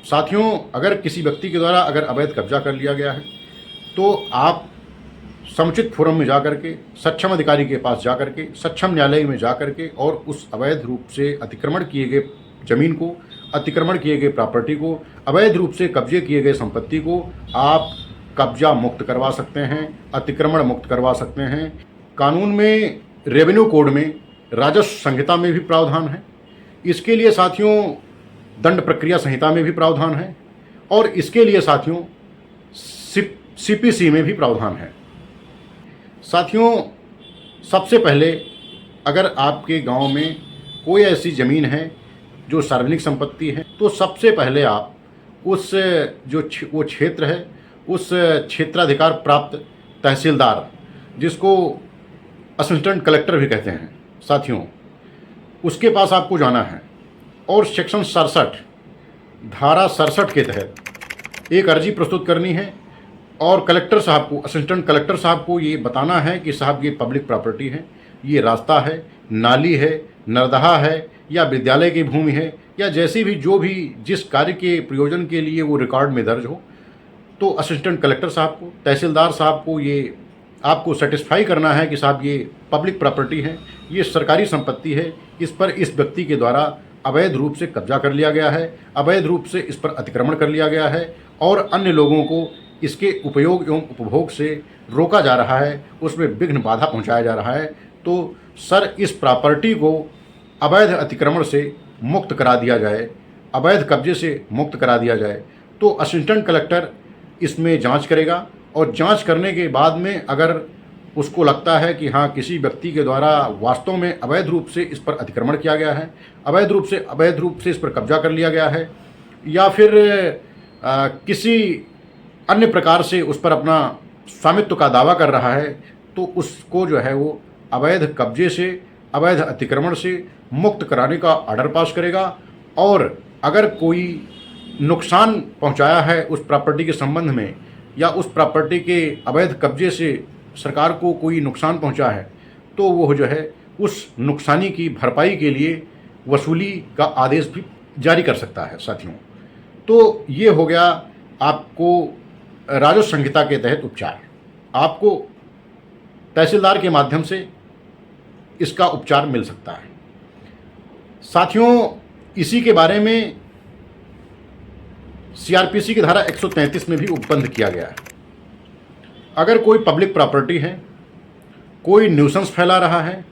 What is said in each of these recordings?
साथियों, अगर किसी व्यक्ति के द्वारा अगर अवैध कब्जा कर लिया गया है तो आप समुचित फोरम में जाकर के, सक्षम अधिकारी के पास जाकर के, सक्षम न्यायालय में जाकर के और उस अवैध रूप से अतिक्रमण किए गए जमीन को, अतिक्रमण किए गए प्रॉपर्टी को, अवैध रूप से कब्जे किए गए संपत्ति को आप कब्जा मुक्त करवा सकते हैं, अतिक्रमण मुक्त करवा सकते हैं। कानून में, रेवेन्यू कोड में, राजस्व संहिता में भी प्रावधान है। इसके लिए साथियों दंड प्रक्रिया संहिता में भी प्रावधान है और इसके लिए साथियों सीपीसी में भी प्रावधान है। साथियों, सबसे पहले अगर आपके गांव में कोई ऐसी ज़मीन है जो सार्वजनिक संपत्ति है तो सबसे पहले आप उस वो क्षेत्र है, उस क्षेत्राधिकार प्राप्त तहसीलदार, जिसको असिस्टेंट कलेक्टर भी कहते हैं साथियों, उसके पास आपको जाना है और सेक्शन 67 धारा 67 के तहत एक अर्जी प्रस्तुत करनी है और कलेक्टर साहब को, असिस्टेंट कलेक्टर साहब को ये बताना है कि साहब ये पब्लिक प्रॉपर्टी है, ये रास्ता है, नाली है, नरदहा है या विद्यालय की भूमि है या जैसी भी जो भी जिस कार्य के प्रयोजन के लिए वो रिकॉर्ड में दर्ज हो, तो असिस्टेंट कलेक्टर साहब को, तहसीलदार साहब को ये आपको सेटिस्फाई करना है कि साहब ये पब्लिक प्रॉपर्टी है, ये सरकारी संपत्ति है, इस पर इस व्यक्ति के द्वारा अवैध रूप से कब्जा कर लिया गया है, अवैध रूप से इस पर अतिक्रमण कर लिया गया है और अन्य लोगों को इसके उपयोग एवं उपभोग से रोका जा रहा है, उसमें विघ्न बाधा पहुंचाया जा रहा है। तो सर इस प्रॉपर्टी को अवैध अतिक्रमण से मुक्त करा दिया जाए, अवैध कब्जे से मुक्त करा दिया जाए। तो असिस्टेंट कलेक्टर इसमें जांच करेगा और जांच करने के बाद में अगर उसको लगता है कि हाँ किसी व्यक्ति के द्वारा वास्तव में अवैध रूप से इस पर अतिक्रमण किया गया है, अवैध रूप से इस पर कब्जा कर लिया गया है या फिर किसी अन्य प्रकार से उस पर अपना स्वामित्व का दावा कर रहा है, तो उसको जो है वो अवैध कब्जे से, अवैध अतिक्रमण से मुक्त कराने का ऑर्डर पास करेगा। और अगर कोई नुकसान पहुंचाया है उस प्रॉपर्टी के संबंध में या उस प्रॉपर्टी के अवैध कब्जे से सरकार को कोई नुकसान पहुंचा है तो वो जो है उस नुकसानी की भरपाई के लिए वसूली का आदेश भी जारी कर सकता है साथियों। तो ये हो गया आपको राजस्व संहिता के तहत उपचार। आपको तहसीलदार के माध्यम से इसका उपचार मिल सकता है साथियों। इसी के बारे में सीआरपीसी की धारा 133 में भी उपबंध किया गया है। अगर कोई पब्लिक प्रॉपर्टी है, कोई न्यूसेंस फैला रहा है,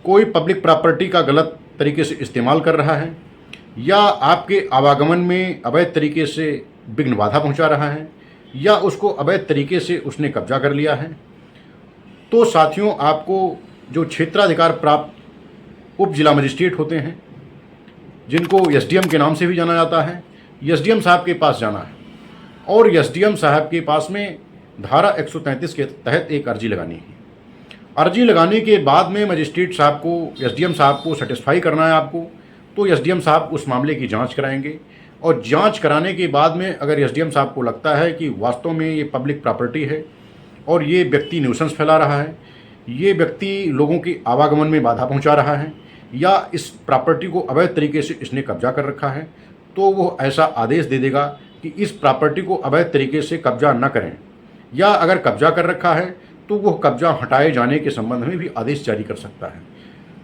कोई पब्लिक प्रॉपर्टी का गलत तरीके से इस्तेमाल कर रहा है या आपके आवागमन में अवैध तरीके से विघ्न बाधा पहुंचा रहा है या उसको अवैध तरीके से उसने कब्जा कर लिया है, तो साथियों आपको जो क्षेत्राधिकार प्राप्त उप जिला मजिस्ट्रेट होते हैं, जिनको एसडीएम के नाम से भी जाना जाता है, एसडीएम साहब के पास जाना है और एसडीएम साहब के पास में धारा 133 के तहत एक अर्जी लगानी है। अर्जी लगाने के बाद में मजिस्ट्रेट साहब को, एसडीएम साहब को सेटिस्फाई करना है आपको, तो एसडीएम साहब उस मामले की जांच कराएंगे और जांच कराने के बाद में अगर एसडीएम साहब को लगता है कि वास्तव में ये पब्लिक प्रॉपर्टी है और ये व्यक्ति न्यूसेंस फैला रहा है, ये व्यक्ति लोगों की आवागमन में बाधा पहुंचा रहा है या इस प्रॉपर्टी को अवैध तरीके से इसने कब्जा कर रखा है, तो वो ऐसा आदेश दे देगा कि इस प्रॉपर्टी को अवैध तरीके से कब्जा न करें या अगर कब्जा कर रखा है तो वो कब्जा हटाए जाने के संबंध में भी आदेश जारी कर सकता है।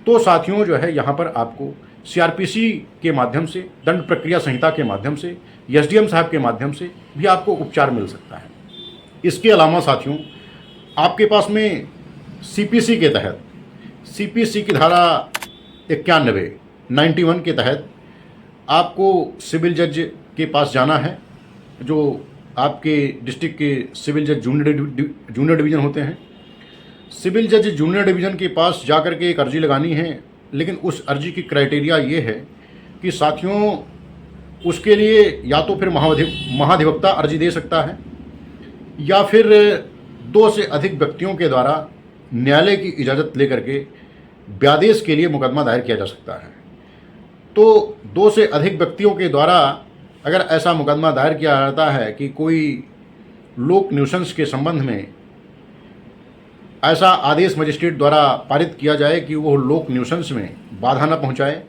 तो साथियों जो है यहाँ पर आपको सीआरपीसी के माध्यम से, दंड प्रक्रिया संहिता के माध्यम से, एसडीएम साहब के माध्यम से भी आपको उपचार मिल सकता है। इसके अलावा साथियों आपके पास में सीपीसी के तहत, सीपीसी की धारा 91 के तहत आपको सिविल जज के पास जाना है, जो आपके डिस्ट्रिक्ट के सिविल जज जूनियर डिवीज़न होते हैं। सिविल जज जूनियर डिवीज़न के पास जाकर के एक अर्जी लगानी है, लेकिन उस अर्जी की क्राइटेरिया ये है कि साथियों उसके लिए या तो फिर महाधिवक्ता अर्जी दे सकता है या फिर 2 से अधिक व्यक्तियों के द्वारा न्यायालय की इजाज़त लेकर के व्यादेश के लिए मुकदमा दायर किया जा सकता है। तो 2 से अधिक व्यक्तियों के द्वारा अगर ऐसा मुकदमा दायर किया जाता है कि कोई लोक न्यूसेंस के संबंध में ऐसा आदेश मजिस्ट्रेट द्वारा पारित किया जाए कि वो लोक न्यूसेंस में बाधा न पहुंचाए,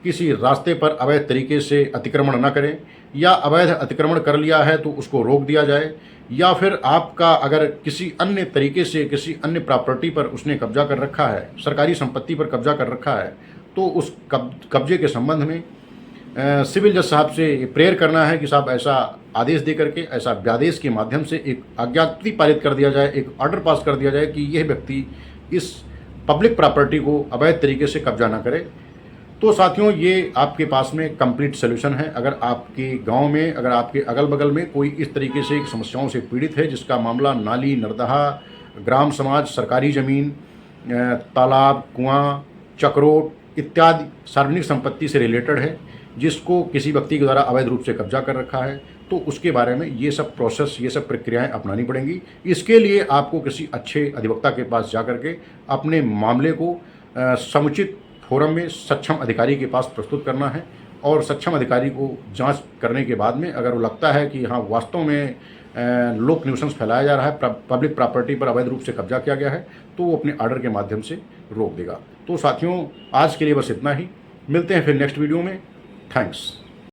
किसी रास्ते पर अवैध तरीके से अतिक्रमण न करें या अवैध अतिक्रमण कर लिया है तो उसको रोक दिया जाए, या फिर आपका अगर किसी अन्य तरीके से किसी अन्य प्रॉपर्टी पर उसने कब्जा कर रखा है, सरकारी संपत्ति पर कब्जा कर रखा है, तो उस कब्जे के संबंध में सिविल जज साहब से प्रेयर करना है कि साहब ऐसा आदेश दे करके, ऐसा व्यादेश के माध्यम से एक आज्ञप्ति पारित कर दिया जाए, एक ऑर्डर पास कर दिया जाए कि यह व्यक्ति इस पब्लिक प्रॉपर्टी को अवैध तरीके से कब्जा ना करे। तो साथियों, ये आपके पास में कंप्लीट सोल्यूशन है। अगर आपके गांव में, अगर आपके अगल बगल में कोई इस तरीके से समस्याओं से पीड़ित है, जिसका मामला नाली, नर्दहा, ग्राम समाज, सरकारी ज़मीन, तालाब, कुआं, चक्रोट इत्यादि सार्वजनिक संपत्ति से रिलेटेड है, जिसको किसी व्यक्ति के द्वारा अवैध रूप से कब्जा कर रखा है, तो उसके बारे में ये सब प्रोसेस, ये सब प्रक्रियाएं अपनानी पड़ेंगी। इसके लिए आपको किसी अच्छे अधिवक्ता के पास जा करके अपने मामले को समुचित फोरम में सक्षम अधिकारी के पास प्रस्तुत करना है, और सक्षम अधिकारी को जांच करने के बाद में अगर वो लगता है कि हाँ वास्तव में लोक न्यूसेंस फैलाया जा रहा है, पब्लिक प्रॉपर्टी पर अवैध रूप से कब्जा किया गया है, तो वो अपने ऑर्डर के माध्यम से रोक देगा। तो साथियों, आज के लिए बस इतना ही। मिलते हैं फिर नेक्स्ट वीडियो में। थैंक्स।